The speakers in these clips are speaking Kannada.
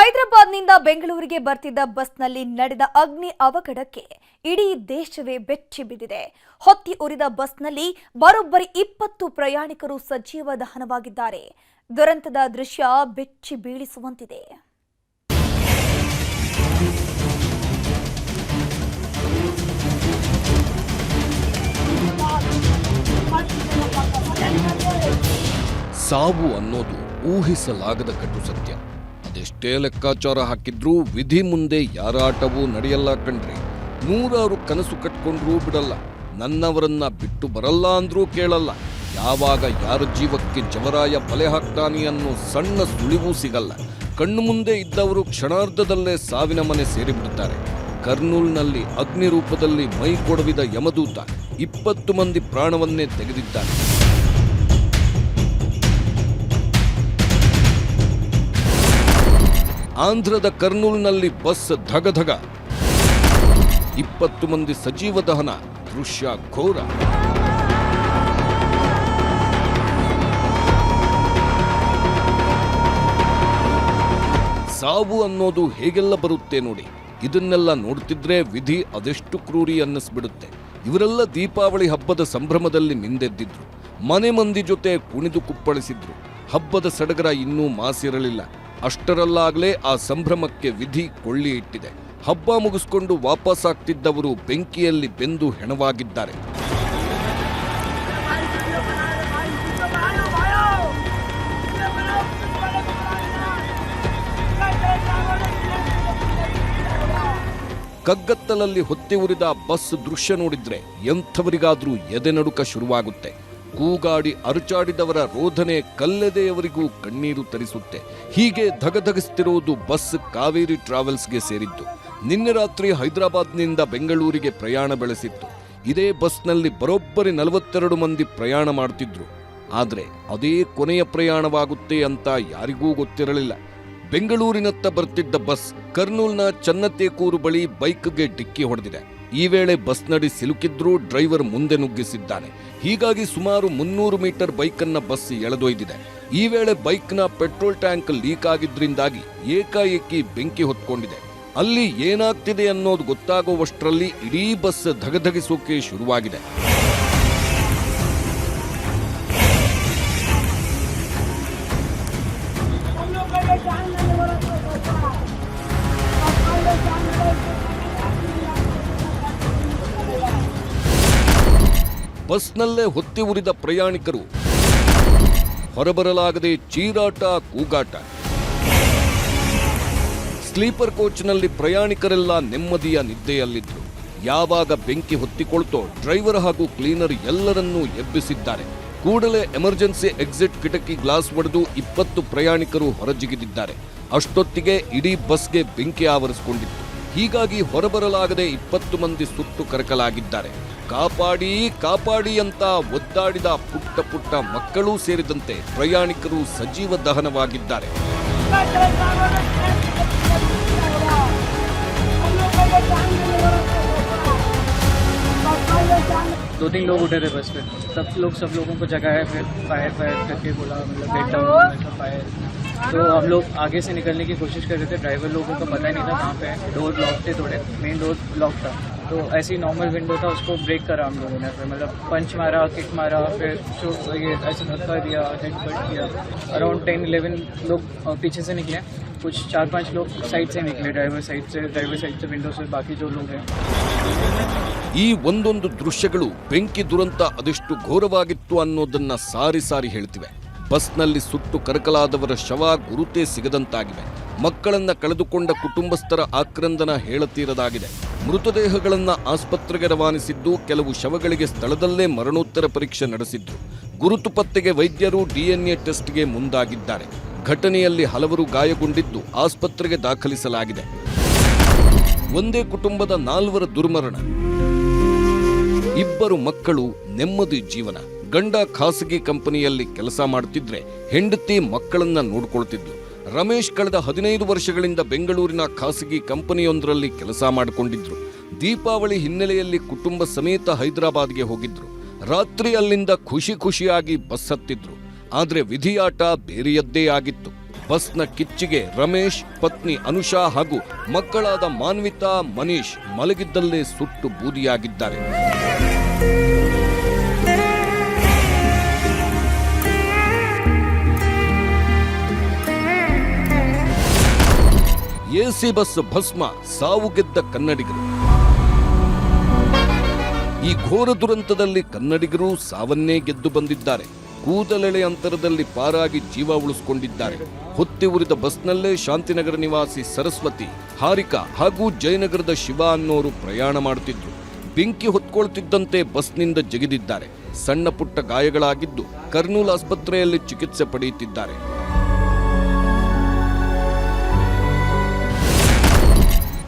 ಹೈದರಾಬಾದ್ನಿಂದ ಬೆಂಗಳೂರಿಗೆ ಬರ್ತಿದ್ದ ಬಸ್ನಲ್ಲಿ ನಡೆದ ಅಗ್ನಿ ಅವಘಡಕ್ಕೆ ಇಡೀ ದೇಶವೇ ಬೆಚ್ಚಿ ಬಿದ್ದಿದೆ. ಹೊತ್ತಿ ಉರಿದ ಬಸ್ನಲ್ಲಿ ಬರೋಬ್ಬರಿ 20 ಪ್ರಯಾಣಿಕರು ಸಜೀವ ದಹನವಾಗಿದ್ದಾರೆ. ದುರಂತದ ದೃಶ್ಯ ಬೆಚ್ಚಿ ಬೀಳಿಸುವಂತಿದೆ. ಸಾವು ಅನ್ನೋದು ಊಹಿಸಲಾಗದ ಕಟು ಸತ್ಯ. ಅದೆಷ್ಟೇ ಲೆಕ್ಕಾಚಾರ ಹಾಕಿದ್ರೂ ವಿಧಿ ಮುಂದೆ ಯಾರ ಆಟವೂ ನಡೆಯಲ್ಲ ಕಣ್ರಿ. ನೂರಾರು ಕನಸು ಕಟ್ಕೊಂಡ್ರೂ ಬಿಡಲ್ಲ. ನನ್ನವರನ್ನ ಬಿಟ್ಟು ಬರಲ್ಲ ಅಂದ್ರೂ ಕೇಳಲ್ಲ. ಯಾವಾಗ ಯಾರ ಜೀವಕ್ಕೆ ಜವರಾಯ ಬಲೆ ಹಾಕ್ತಾನೆ ಅನ್ನೋ ಸಣ್ಣ ಸುಳಿವೂ ಸಿಗಲ್ಲ. ಕಣ್ಣು ಮುಂದೆ ಇದ್ದವರು ಕ್ಷಣಾರ್ಧದಲ್ಲೇ ಸಾವಿನ ಮನೆ ಸೇರಿಬಿಡುತ್ತಾರೆ. ಕರ್ನೂಲ್ನಲ್ಲಿ ಅಗ್ನಿ ರೂಪದಲ್ಲಿ ಮೈ ಕೊಡವಿದ ಯಮದೂತ 20 ಮಂದಿ ಪ್ರಾಣವನ್ನೇ ತೆಗೆದಿದ್ದಾರೆ. ಆಂಧ್ರದ ಕರ್ನೂಲ್ನಲ್ಲಿ ಬಸ್ ಧಗಧಗ, 20 ಮಂದಿ ಸಜೀವ ದಹನ. ದೃಶ್ಯ ಘೋರ. ಸಾವು ಅನ್ನೋದು ಹೇಗೆಲ್ಲ ಬರುತ್ತೆ ನೋಡಿ. ಇದನ್ನೆಲ್ಲ ನೋಡ್ತಿದ್ರೆ ವಿಧಿ ಅದೆಷ್ಟು ಕ್ರೂರಿ ಅನ್ನಿಸ್ಬಿಡುತ್ತೆ. ಇವರೆಲ್ಲ ದೀಪಾವಳಿ ಹಬ್ಬದ ಸಂಭ್ರಮದಲ್ಲಿ ಮಿಂದೆದ್ದಿದ್ರು. ಮನೆ ಮಂದಿ ಜೊತೆ ಕುಣಿದು ಕುಪ್ಪಳಿಸಿದ್ರು. ಹಬ್ಬದ ಸಡಗರ ಇನ್ನೂ ಮಾಸಿರಲಿಲ್ಲ. ಅಷ್ಟರಲ್ಲಾಗಲೇ ಆ ಸಂಭ್ರಮಕ್ಕೆ ವಿಧಿ ಕೊಳ್ಳಿ ಇಟ್ಟಿದೆ. ಹಬ್ಬ ಮುಗಿಸ್ಕೊಂಡು ವಾಪಸ್ ಆಗ್ತಿದ್ದವರು ಬೆಂಕಿಯಲ್ಲಿ ಬೆಂದು ಹೆಣವಾಗಿದ್ದಾರೆ. ಕಗ್ಗತ್ತಲಲ್ಲಿ ಹೊತ್ತಿ ಉರಿದ ಬಸ್ ದೃಶ್ಯ ನೋಡಿದ್ರೆ ಎಂಥವರಿಗಾದ್ರೂ ಎದೆನಡುಕ ಶುರುವಾಗುತ್ತೆ. ಕೂಗಾಡಿ ಅರುಚಾಡಿದವರ ರೋಧನೆ ಕಲ್ಲೆದೆಯವರಿಗೂ ಕಣ್ಣೀರು ತರಿಸುತ್ತೆ. ಹೀಗೆ ಧಗಧಗಿಸ್ತಿರೋದು ಬಸ್ ಕಾವೇರಿ ಟ್ರಾವೆಲ್ಸ್ಗೆ ಸೇರಿದ್ದು. ನಿನ್ನೆ ರಾತ್ರಿ ಹೈದರಾಬಾದ್ನಿಂದ ಬೆಂಗಳೂರಿಗೆ ಪ್ರಯಾಣ ಬೆಳೆಸಿತ್ತು. ಇದೇ ಬಸ್ನಲ್ಲಿ ಬರೋಬ್ಬರಿ 42 ಮಂದಿ ಪ್ರಯಾಣ ಮಾಡ್ತಿದ್ರು. ಆದ್ರೆ ಅದೇ ಕೊನೆಯ ಪ್ರಯಾಣವಾಗುತ್ತೆ ಅಂತ ಯಾರಿಗೂ ಗೊತ್ತಿರಲಿಲ್ಲ. ಬೆಂಗಳೂರಿನತ್ತ ಬರ್ತಿದ್ದ ಬಸ್ ಕರ್ನೂಲ್ನ ಚನ್ನತೇಕೂರು ಬಳಿ ಬೈಕ್ಗೆ ಡಿಕ್ಕಿ ಹೊಡೆದಿದೆ. ಈ ವೇಳೆ ಬಸ್ನಡಿ ಸಿಲುಕಿದ್ರೂ ಡ್ರೈವರ್ ಮುಂದೆ ನುಗ್ಗಿಸಿದ್ದಾನೆ. ಹೀಗಾಗಿ ಸುಮಾರು 300 ಮೀಟರ್ ಬೈಕನ್ನ ಬಸ್ ಎಳೆದೊಯ್ದಿದೆ. ಈ ವೇಳೆ ಬೈಕ್ನ ಪೆಟ್ರೋಲ್ ಟ್ಯಾಂಕ್ ಲೀಕ್ ಆಗಿದ್ರಿಂದಾಗಿ ಏಕಾಏಕಿ ಬೆಂಕಿ ಹೊತ್ಕೊಂಡಿದೆ. ಅಲ್ಲಿ ಏನಾಗ್ತಿದೆ ಅನ್ನೋದು ಗೊತ್ತಾಗುವಷ್ಟರಲ್ಲಿ ಇಡೀ ಬಸ್ ಧಗಧಗಿಸೋಕೆ ಶುರುವಾಗಿದೆ. ಬಸ್ನಲ್ಲೇ ಹೊತ್ತಿ ಉರಿದ ಪ್ರಯಾಣಿಕರು ಹೊರಬರಲಾಗದೆ ಚೀರಾಟ ಕೂಗಾಟ. ಸ್ಲೀಪರ್ ಕೋಚ್ನಲ್ಲಿ ಪ್ರಯಾಣಿಕರೆಲ್ಲ ನೆಮ್ಮದಿಯ ನಿದ್ದೆಯಲ್ಲಿದ್ರು. ಯಾವಾಗ ಬೆಂಕಿ ಹೊತ್ತಿಕೊಳ್ತೋ ಡ್ರೈವರ್ ಹಾಗೂ ಕ್ಲೀನರ್ ಎಲ್ಲರನ್ನೂ ಎಬ್ಬಿಸಿದ್ದಾರೆ. ಕೂಡಲೇ ಎಮರ್ಜೆನ್ಸಿ ಎಕ್ಸಿಟ್ ಕಿಟಕಿ ಗ್ಲಾಸ್ ಒಡೆದು 20 ಪ್ರಯಾಣಿಕರು ಹೊರಜಿಗಿದಿದ್ದಾರೆ. ಅಷ್ಟೊತ್ತಿಗೆ ಇಡೀ ಬಸ್ಗೆ ಬೆಂಕಿ ಆವರಿಸಿಕೊಂಡಿತ್ತು. ಹೀಗಾಗಿ ಹೊರಬರಲಾಗದೆ 20 ಮಂದಿ ಸುಟ್ಟು ಕರಕಲಾಗಿದ್ದಾರೆ. ಕಾಪಾಡಿ ಕಾಪಾಡಿ ಅಂತ ಒದ್ದಾಡಿದ ಪುಟ್ಟ ಪುಟ್ಟ ಮಕ್ಕಳೂ ಸೇರಿದಂತೆ ಪ್ರಯಾಣಿಕರು ಸಜೀವ ದಹನವಾಗಿದ್ದಾರೆ. दो तीन लोग उठे थे बस पे. सब लोगों को जगाया, फिर फायर करके बोला, मतलब ब्रेक डाउन फायर. तो हम लोग आगे से निकलने की कोशिश कर रहे थे. ड्राइवर लोगों को पता ही नहीं था कहाँ पे है. डोर लॉक थे, थोड़े मेन डोर लॉक था. तो ऐसी नॉर्मल विंडो था, उसको ब्रेक करा हम लोगों ने. फिर मतलब पंच मारा, किक मारा, फिर ये ऐसे धक्का दिया, हेड कट किया. अराउंड 10-11 लोग पीछे से निकले. कुछ 4-5 लोग साइड से निकले, ड्राइवर साइड से विंडो से. बाकी जो लोग हैं ಈ ಒಂದೊಂದು ದೃಶ್ಯಗಳು ಬೆಂಕಿ ದುರಂತ ಅದೆಷ್ಟು ಘೋರವಾಗಿತ್ತು ಅನ್ನೋದನ್ನ ಸಾರಿ ಸಾರಿ ಹೇಳ್ತಿವೆ. ಬಸ್ನಲ್ಲಿ ಸುಟ್ಟು ಕರಕಲಾದವರ ಶವ ಗುರುತೇ ಸಿಗದಂತಾಗಿವೆ. ಮಕ್ಕಳನ್ನ ಕಳೆದುಕೊಂಡ ಕುಟುಂಬಸ್ಥರ ಆಕ್ರಂದನ ಹೇಳತೀರದಾಗಿದೆ. ಮೃತದೇಹಗಳನ್ನ ಆಸ್ಪತ್ರೆಗೆ ರವಾನಿಸಿದ್ದು, ಕೆಲವು ಶವಗಳಿಗೆ ಸ್ಥಳದಲ್ಲೇ ಮರಣೋತ್ತರ ಪರೀಕ್ಷೆ ನಡೆಸಿದ್ರು. ಗುರುತು ಪತ್ತೆಗೆ ವೈದ್ಯರು DNA ಟೆಸ್ಟ್ಗೆ ಮುಂದಾಗಿದ್ದಾರೆ. ಘಟನೆಯಲ್ಲಿ ಹಲವರು ಗಾಯಗೊಂಡಿದ್ದು ಆಸ್ಪತ್ರೆಗೆ ದಾಖಲಿಸಲಾಗಿದೆ. ಒಂದೇ ಕುಟುಂಬದ 4 ದುರ್ಮರಣ, 2 ಮಕ್ಕಳು, ನೆಮ್ಮದಿ ಜೀವನ. ಗಂಡ ಖಾಸಗಿ ಕಂಪನಿಯಲ್ಲಿ ಕೆಲಸ ಮಾಡ್ತಿದ್ರೆ ಹೆಂಡತಿ ಮಕ್ಕಳನ್ನ ನೋಡ್ಕೊಳ್ತಿದ್ಲು. ರಮೇಶ್ ಕಳೆದ 15 ವರ್ಷಗಳಿಂದ ಬೆಂಗಳೂರಿನ ಖಾಸಗಿ ಕಂಪನಿಯೊಂದರಲ್ಲಿ ಕೆಲಸ ಮಾಡಿಕೊಂಡಿದ್ರು. ದೀಪಾವಳಿ ಹಿನ್ನೆಲೆಯಲ್ಲಿ ಕುಟುಂಬ ಸಮೇತ ಹೈದರಾಬಾದ್ಗೆ ಹೋಗಿದ್ರು. ರಾತ್ರಿ ಅಲ್ಲಿಂದ ಖುಷಿಯಾಗಿ ಬಸ್ ಹತ್ತಿದ್ರು. ಆದ್ರೆ ವಿಧಿಯಾಟ ಬೇರೆಯದ್ದೇ ಆಗಿತ್ತು. ಬಸ್ನ ಕಿಚ್ಚಿಗೆ ರಮೇಶ್, ಪತ್ನಿ ಅನುಷಾ ಹಾಗೂ ಮಕ್ಕಳಾದ ಮಾನ್ವಿತಾ, ಮನೀಶ್ ಮಲಗಿದ್ದಲ್ಲೇ ಸುಟ್ಟು ಬೂದಿಯಾಗಿದ್ದಾರೆ. ಎಸಿ ಬಸ್ ಭಸ್ಮ, ಸಾವು ಗೆದ್ದ ಕನ್ನಡಿಗರು. ಈ ಘೋರ ದುರಂತದಲ್ಲಿ ಕನ್ನಡಿಗರು ಸಾವನ್ನೇ ಗೆದ್ದು ಬಂದಿದ್ದಾರೆ. ಕೂದಲೆಳೆ ಅಂತರದಲ್ಲಿ ಪಾರಾಗಿ ಜೀವ ಉಳಿಸಿಕೊಂಡಿದ್ದಾರೆ. ಹೊತ್ತಿ ಉರಿದ ಬಸ್ನಲ್ಲೇ ಶಾಂತಿನಗರ ನಿವಾಸಿ ಸರಸ್ವತಿ, ಹಾರಿಕಾ ಹಾಗೂ ಜಯನಗರದ ಶಿವ ಅನ್ನೋರು ಪ್ರಯಾಣ ಮಾಡುತ್ತಿದ್ರು. ಬೆಂಕಿ ಹೊತ್ಕೊಳ್ತಿದ್ದಂತೆ ಬಸ್ನಿಂದ ಜಗಿದಿದ್ದಾರೆ. ಸಣ್ಣ ಪುಟ್ಟ ಗಾಯಗಳಾಗಿದ್ದು ಕರ್ನೂಲ್ ಆಸ್ಪತ್ರೆಯಲ್ಲಿ ಚಿಕಿತ್ಸೆ ಪಡೆಯುತ್ತಿದ್ದಾರೆ.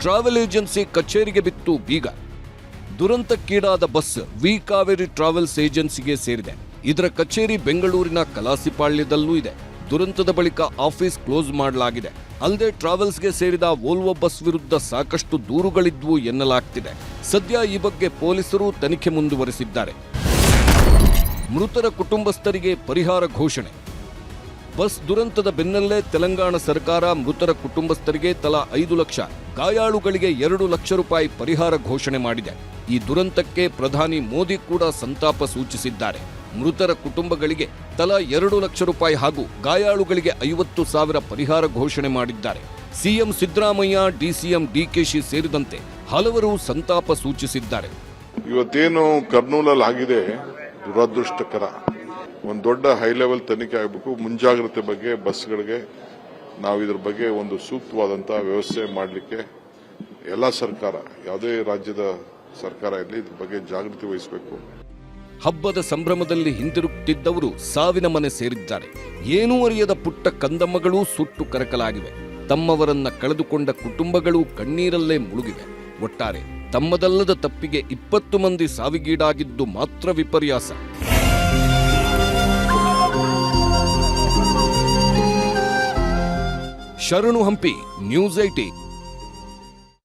ಟ್ರಾವೆಲ್ ಏಜೆನ್ಸಿ ಕಚೇರಿಗೆ ಬಿತ್ತು ಬೀಗ. ದುರಂತಕ್ಕೀಡಾದ ಬಸ್ ವಿ ಕಾವೇರಿ ಟ್ರಾವೆಲ್ಸ್ ಏಜೆನ್ಸಿಗೆ ಸೇರಿದೆ. ಇದರ ಕಚೇರಿ ಬೆಂಗಳೂರಿನ ಕಲಾಸಿಪಾಳ್ಯದಲ್ಲೂ ಇದೆ. ದುರಂತದ ಬಳಿಕ ಆಫೀಸ್ ಕ್ಲೋಸ್ ಮಾಡಲಾಗಿದೆ. ಅಲ್ಲದೆ ಟ್ರಾವೆಲ್ಸ್ಗೆ ಸೇರಿದ ವೋಲ್ವೋ ಬಸ್ ವಿರುದ್ಧ ಸಾಕಷ್ಟು ದೂರುಗಳಿದ್ವು ಎನ್ನಲಾಗ್ತಿದೆ. ಸದ್ಯ ಈ ಬಗ್ಗೆ ಪೊಲೀಸರು ತನಿಖೆ ಮುಂದುವರೆಸಿದ್ದಾರೆ. ಮೃತರ ಕುಟುಂಬಸ್ಥರಿಗೆ ಪರಿಹಾರ ಘೋಷಣೆ. ಬಸ್ ದುರಂತದ ಬೆನ್ನಲ್ಲೇ ತೆಲಂಗಾಣ ಸರ್ಕಾರ ಮೃತರ ಕುಟುಂಬಸ್ಥರಿಗೆ ತಲಾ 5 ಲಕ್ಷ, ಗಾಯಾಳುಗಳಿಗೆ 2 ಲಕ್ಷ ರೂಪಾಯಿ ಪರಿಹಾರ ಘೋಷಣೆ ಮಾಡಿದೆ. ಈ ದುರಂತಕ್ಕೆ ಪ್ರಧಾನಿ ಮೋದಿ ಕೂಡ ಸಂತಾಪ ಸೂಚಿಸಿದ್ದಾರೆ. ಮೃತರ ಕುಟುಂಬಗಳಿಗೆ ತಲಾ 2 ಲಕ್ಷ ರೂಪಾಯಿ ಹಾಗೂ ಗಾಯಾಳುಗಳಿಗೆ 50,000 ಪರಿಹಾರ ಘೋಷಣೆ ಮಾಡಿದ್ದಾರೆ. ಸಿಎಂ ಸಿದ್ದರಾಮಯ್ಯ, ಡಿಸಿಎಂ ಡಿಕೆಶಿ ಸೇರಿದಂತೆ ಹಲವರು ಸಂತಾಪ ಸೂಚಿಸಿದ್ದಾರೆ. ಇವತ್ತೇನು ಕರ್ನೂಲಲ್ಲಿ ಆಗಿದೆ ದುರದೃಷ್ಟಕರ. ಒಂದು ದೊಡ್ಡ ಹೈ ಲೆವೆಲ್ ತನಿಖೆ ಆಗಬೇಕು. ಮುಂಜಾಗ್ರತೆ ಬಗ್ಗೆ ಬಸ್ಗಳಿಗೆ ನಾವು ಇದ್ರ ಬಗ್ಗೆ ಒಂದು ಸೂಕ್ತವಾದಂತಹ ವ್ಯವಸ್ಥೆ ಮಾಡಲಿಕ್ಕೆ ಎಲ್ಲ ಸರ್ಕಾರ, ಯಾವುದೇ ರಾಜ್ಯದ ಸರ್ಕಾರ ಇರಲಿ, ಇದ್ರ ಬಗ್ಗೆ ಜಾಗೃತಿ ವಹಿಸಬೇಕು. ಹಬ್ಬದ ಸಂಭ್ರಮದಲ್ಲಿ ಹಿಂದಿರುಗುತ್ತಿದ್ದವರು ಸಾವಿನ ಮನೆ ಸೇರಿದ್ದಾರೆ. ಏನೂ ಅರಿಯದ ಪುಟ್ಟ ಕಂದಮ್ಮಗಳು ಸುಟ್ಟು ಕರಕಲಾಗಿವೆ. ತಮ್ಮವರನ್ನ ಕಳೆದುಕೊಂಡ ಕುಟುಂಬಗಳು ಕಣ್ಣೀರಲ್ಲೇ ಮುಳುಗಿವೆ. ಒಟ್ಟಾರೆ ತಮ್ಮದಲ್ಲದ ತಪ್ಪಿಗೆ 20 ಮಂದಿ ಸಾವಿಗೀಡಾಗಿದ್ದು ಮಾತ್ರ ವಿಪರ್ಯಾಸ. ಶರಣು ಹಂಪಿ, ನ್ಯೂಸ್ 18.